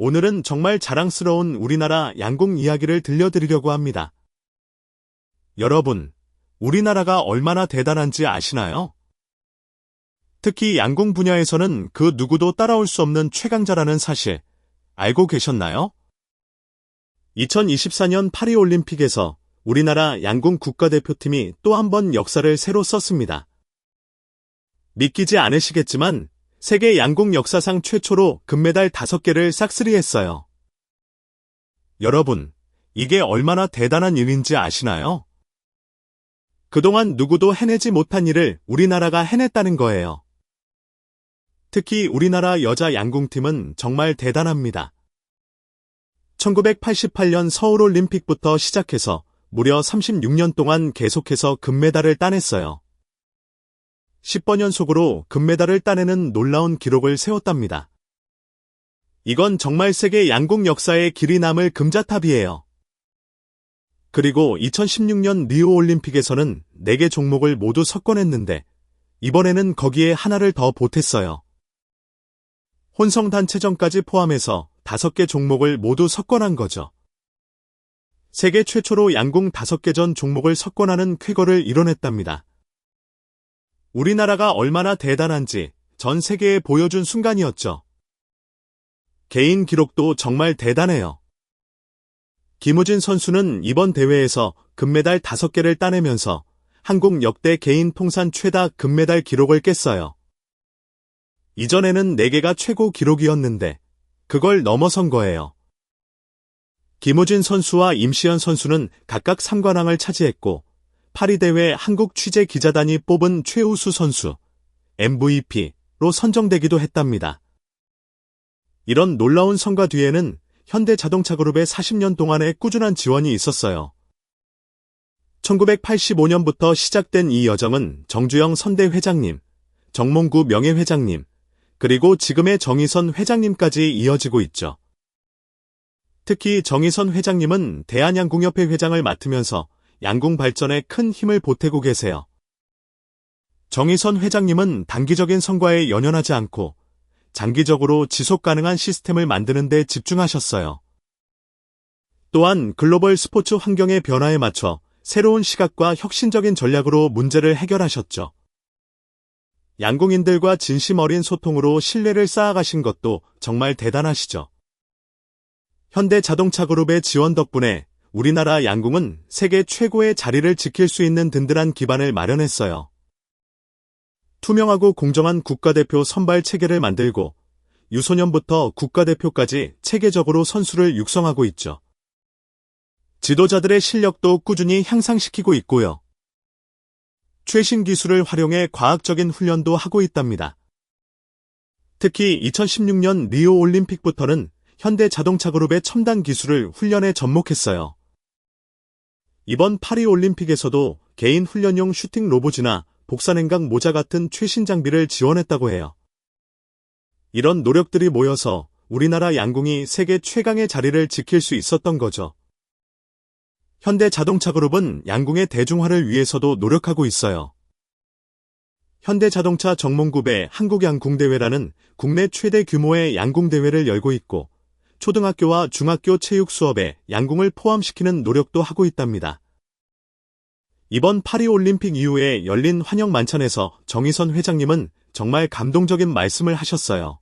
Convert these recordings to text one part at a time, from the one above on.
오늘은 정말 자랑스러운 우리나라 양궁 이야기를 들려드리려고 합니다. 여러분, 우리나라가 얼마나 대단한지 아시나요? 특히 양궁 분야에서는 그 누구도 따라올 수 없는 최강자라는 사실 알고 계셨나요? 2024년 파리올림픽에서 우리나라 양궁 국가대표팀이 또 한 번 역사를 새로 썼습니다. 믿기지 않으시겠지만 세계 양궁 역사상 최초로 금메달 5개를 싹쓸이했어요. 여러분, 이게 얼마나 대단한 일인지 아시나요? 그동안 누구도 해내지 못한 일을 우리나라가 해냈다는 거예요. 특히 우리나라 여자 양궁팀은 정말 대단합니다. 1988년 서울올림픽부터 시작해서 무려 36년 동안 계속해서 금메달을 따냈어요. 10번 연속으로 금메달을 따내는 놀라운 기록을 세웠답니다. 이건 정말 세계 양궁 역사에 길이 남을 금자탑이에요. 그리고 2016년 리우올림픽에서는 4개 종목을 모두 석권했는데 이번에는 거기에 하나를 더 보탰어요. 혼성단체전까지 포함해서 5개 종목을 모두 석권한 거죠. 세계 최초로 양궁 5개전 종목을 석권하는 쾌거를 이뤄냈답니다. 우리나라가 얼마나 대단한지 전 세계에 보여준 순간이었죠. 개인 기록도 정말 대단해요. 김우진 선수는 이번 대회에서 금메달 5개를 따내면서 한국 역대 개인 통산 최다 금메달 기록을 깼어요. 이전에는 4개가 최고 기록이었는데 그걸 넘어선 거예요. 김우진 선수와 임시연 선수는 각각 3관왕을 차지했고 파리대회 한국취재기자단이 뽑은 최우수 선수, MVP로 선정되기도 했답니다. 이런 놀라운 성과 뒤에는 현대자동차그룹의 40년 동안의 꾸준한 지원이 있었어요. 1985년부터 시작된 이 여정은 정주영 선대 회장님, 정몽구 명예회장님, 그리고 지금의 정의선 회장님까지 이어지고 있죠. 특히 정의선 회장님은 대한양궁협회 회장을 맡으면서 양궁 발전에 큰 힘을 보태고 계세요. 정의선 회장님은 단기적인 성과에 연연하지 않고 장기적으로 지속 가능한 시스템을 만드는 데 집중하셨어요. 또한 글로벌 스포츠 환경의 변화에 맞춰 새로운 시각과 혁신적인 전략으로 문제를 해결하셨죠. 양궁인들과 진심 어린 소통으로 신뢰를 쌓아가신 것도 정말 대단하시죠. 현대자동차그룹의 지원 덕분에 우리나라 양궁은 세계 최고의 자리를 지킬 수 있는 든든한 기반을 마련했어요. 투명하고 공정한 국가대표 선발 체계를 만들고 유소년부터 국가대표까지 체계적으로 선수를 육성하고 있죠. 지도자들의 실력도 꾸준히 향상시키고 있고요. 최신 기술을 활용해 과학적인 훈련도 하고 있답니다. 특히 2016년 리우올림픽부터는 현대자동차그룹의 첨단 기술을 훈련에 접목했어요. 이번 파리올림픽에서도 개인 훈련용 슈팅 로봇이나 복사냉각 모자 같은 최신 장비를 지원했다고 해요. 이런 노력들이 모여서 우리나라 양궁이 세계 최강의 자리를 지킬 수 있었던 거죠. 현대자동차그룹은 양궁의 대중화를 위해서도 노력하고 있어요. 현대자동차 정몽구배 한국양궁대회라는 국내 최대 규모의 양궁대회를 열고 있고 초등학교와 중학교 체육 수업에 양궁을 포함시키는 노력도 하고 있답니다. 이번 파리올림픽 이후에 열린 환영 만찬에서 정의선 회장님은 정말 감동적인 말씀을 하셨어요.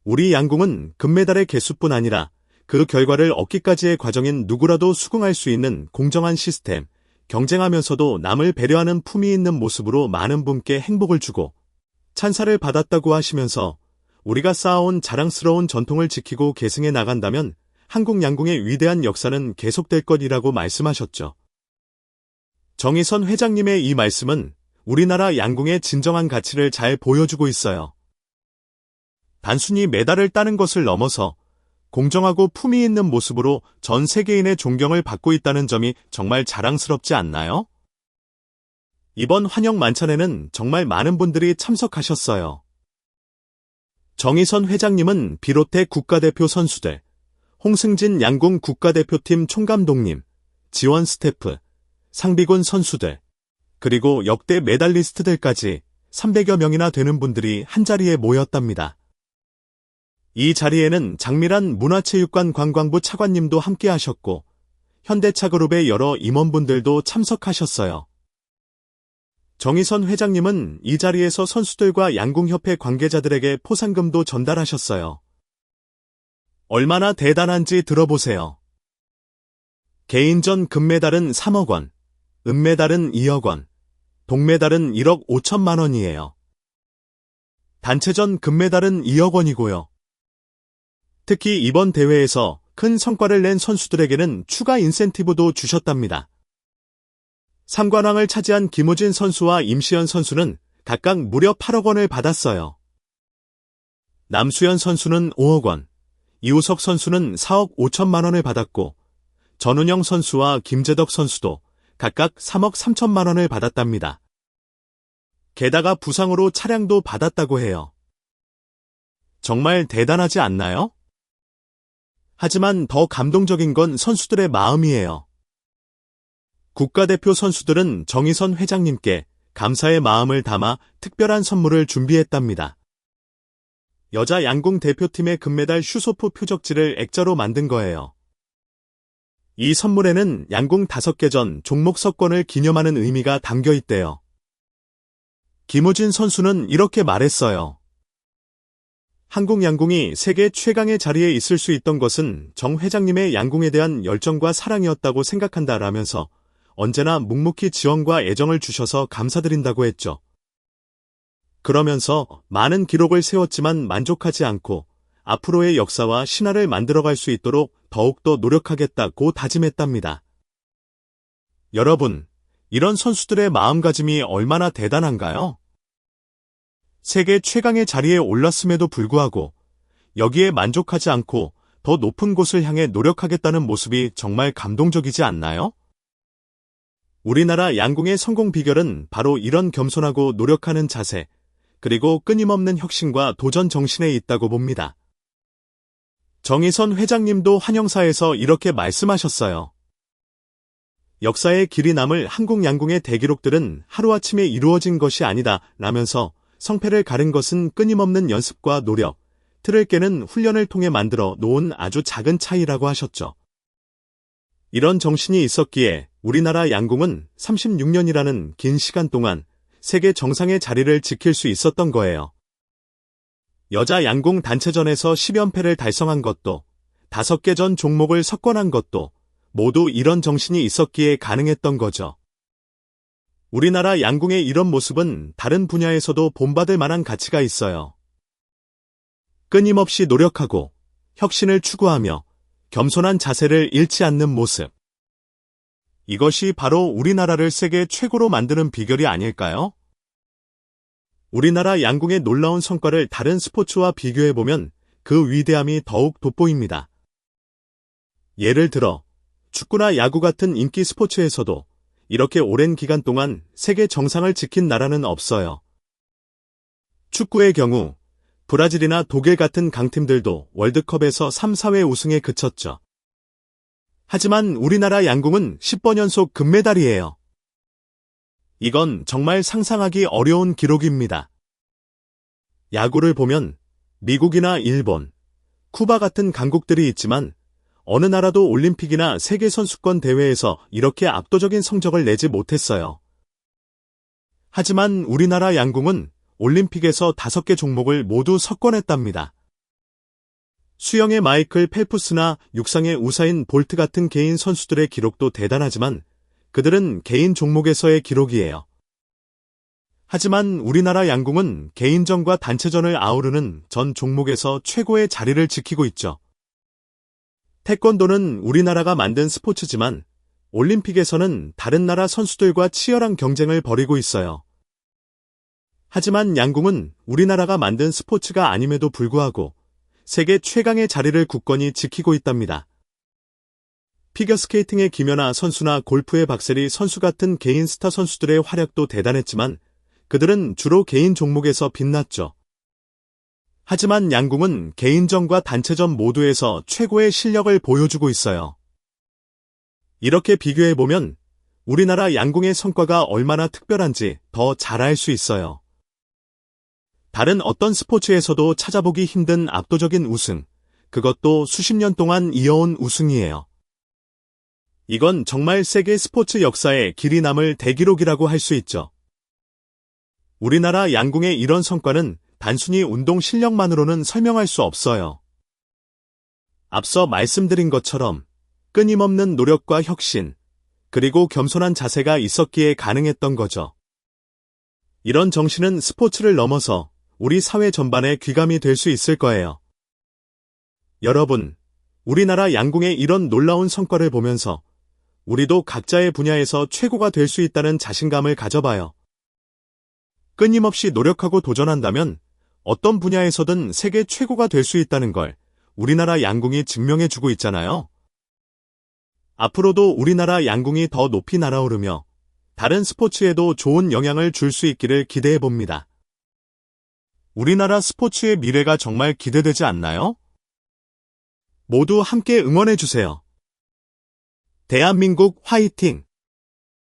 우리 양궁은 금메달의 개수뿐 아니라 그 결과를 얻기까지의 과정인 누구라도 수긍할 수 있는 공정한 시스템, 경쟁하면서도 남을 배려하는 품위 있는 모습으로 많은 분께 행복을 주고 찬사를 받았다고 하시면서 우리가 쌓아온 자랑스러운 전통을 지키고 계승해 나간다면 한국 양궁의 위대한 역사는 계속될 것이라고 말씀하셨죠. 정의선 회장님의 이 말씀은 우리나라 양궁의 진정한 가치를 잘 보여주고 있어요. 단순히 메달을 따는 것을 넘어서 공정하고 품위 있는 모습으로 전 세계인의 존경을 받고 있다는 점이 정말 자랑스럽지 않나요? 이번 환영 만찬에는 정말 많은 분들이 참석하셨어요. 정의선 회장님은 비롯해 국가대표 선수들, 홍승진 양궁 국가대표팀 총감독님, 지원 스태프, 상비군 선수들, 그리고 역대 메달리스트들까지 300여 명이나 되는 분들이 한자리에 모였답니다. 이 자리에는 장미란 문화체육관 관광부 차관님도 함께 하셨고, 현대차그룹의 여러 임원분들도 참석하셨어요. 정의선 회장님은 이 자리에서 선수들과 양궁협회 관계자들에게 포상금도 전달하셨어요. 얼마나 대단한지 들어보세요. 개인전 금메달은 3억 원, 은메달은 2억 원, 동메달은 1억 5천만 원이에요. 단체전 금메달은 2억 원이고요. 특히 이번 대회에서 큰 성과를 낸 선수들에게는 추가 인센티브도 주셨답니다. 3관왕을 차지한 김우진 선수와 임시현 선수는 각각 무려 8억 원을 받았어요. 남수현 선수는 5억 원, 이우석 선수는 4억 5천만 원을 받았고, 전운영 선수와 김재덕 선수도 각각 3억 3천만 원을 받았답니다. 게다가 부상으로 차량도 받았다고 해요. 정말 대단하지 않나요? 하지만 더 감동적인 건 선수들의 마음이에요. 국가대표 선수들은 정의선 회장님께 감사의 마음을 담아 특별한 선물을 준비했답니다. 여자 양궁 대표팀의 금메달 슈소프 표적지를 액자로 만든 거예요. 이 선물에는 양궁 5개전 종목 석권을 기념하는 의미가 담겨 있대요. 김우진 선수는 이렇게 말했어요. 한국 양궁이 세계 최강의 자리에 있을 수 있던 것은 정 회장님의 양궁에 대한 열정과 사랑이었다고 생각한다라면서 언제나 묵묵히 지원과 애정을 주셔서 감사드린다고 했죠. 그러면서 많은 기록을 세웠지만 만족하지 않고 앞으로의 역사와 신화를 만들어갈 수 있도록 더욱더 노력하겠다고 다짐했답니다. 여러분, 이런 선수들의 마음가짐이 얼마나 대단한가요? 세계 최강의 자리에 올랐음에도 불구하고 여기에 만족하지 않고 더 높은 곳을 향해 노력하겠다는 모습이 정말 감동적이지 않나요? 우리나라 양궁의 성공 비결은 바로 이런 겸손하고 노력하는 자세, 그리고 끊임없는 혁신과 도전 정신에 있다고 봅니다. 정의선 회장님도 환영사에서 이렇게 말씀하셨어요. 역사의 길이 남을 한국 양궁의 대기록들은 하루아침에 이루어진 것이 아니다 라면서 성패를 가른 것은 끊임없는 연습과 노력, 틀을 깨는 훈련을 통해 만들어 놓은 아주 작은 차이라고 하셨죠. 이런 정신이 있었기에 우리나라 양궁은 36년이라는 긴 시간 동안 세계 정상의 자리를 지킬 수 있었던 거예요. 여자 양궁 단체전에서 10연패를 달성한 것도, 5개 전 종목을 석권한 것도 모두 이런 정신이 있었기에 가능했던 거죠. 우리나라 양궁의 이런 모습은 다른 분야에서도 본받을 만한 가치가 있어요. 끊임없이 노력하고 혁신을 추구하며 겸손한 자세를 잃지 않는 모습. 이것이 바로 우리나라를 세계 최고로 만드는 비결이 아닐까요? 우리나라 양궁의 놀라운 성과를 다른 스포츠와 비교해보면 그 위대함이 더욱 돋보입니다. 예를 들어 축구나 야구 같은 인기 스포츠에서도 이렇게 오랜 기간 동안 세계 정상을 지킨 나라는 없어요. 축구의 경우 브라질이나 독일 같은 강팀들도 월드컵에서 3, 4회 우승에 그쳤죠. 하지만 우리나라 양궁은 10번 연속 금메달이에요. 이건 정말 상상하기 어려운 기록입니다. 야구를 보면 미국이나 일본, 쿠바 같은 강국들이 있지만 어느 나라도 올림픽이나 세계선수권 대회에서 이렇게 압도적인 성적을 내지 못했어요. 하지만 우리나라 양궁은 올림픽에서 5개 종목을 모두 석권했답니다. 수영의 마이클 펠프스나 육상의 우사인 볼트 같은 개인 선수들의 기록도 대단하지만 그들은 개인 종목에서의 기록이에요. 하지만 우리나라 양궁은 개인전과 단체전을 아우르는 전 종목에서 최고의 자리를 지키고 있죠. 태권도는 우리나라가 만든 스포츠지만 올림픽에서는 다른 나라 선수들과 치열한 경쟁을 벌이고 있어요. 하지만 양궁은 우리나라가 만든 스포츠가 아님에도 불구하고 세계 최강의 자리를 굳건히 지키고 있답니다. 피겨스케이팅의 김연아 선수나 골프의 박세리 선수 같은 개인 스타 선수들의 활약도 대단했지만 그들은 주로 개인 종목에서 빛났죠. 하지만 양궁은 개인전과 단체전 모두에서 최고의 실력을 보여주고 있어요. 이렇게 비교해보면 우리나라 양궁의 성과가 얼마나 특별한지 더 잘 알 수 있어요. 다른 어떤 스포츠에서도 찾아보기 힘든 압도적인 우승, 그것도 수십 년 동안 이어온 우승이에요. 이건 정말 세계 스포츠 역사에 길이 남을 대기록이라고 할 수 있죠. 우리나라 양궁의 이런 성과는 단순히 운동 실력만으로는 설명할 수 없어요. 앞서 말씀드린 것처럼 끊임없는 노력과 혁신, 그리고 겸손한 자세가 있었기에 가능했던 거죠. 이런 정신은 스포츠를 넘어서 우리 사회 전반에 귀감이 될 수 있을 거예요. 여러분, 우리나라 양궁의 이런 놀라운 성과를 보면서 우리도 각자의 분야에서 최고가 될 수 있다는 자신감을 가져봐요. 끊임없이 노력하고 도전한다면 어떤 분야에서든 세계 최고가 될 수 있다는 걸 우리나라 양궁이 증명해주고 있잖아요. 앞으로도 우리나라 양궁이 더 높이 날아오르며 다른 스포츠에도 좋은 영향을 줄 수 있기를 기대해봅니다. 우리나라 스포츠의 미래가 정말 기대되지 않나요? 모두 함께 응원해주세요. 대한민국 화이팅!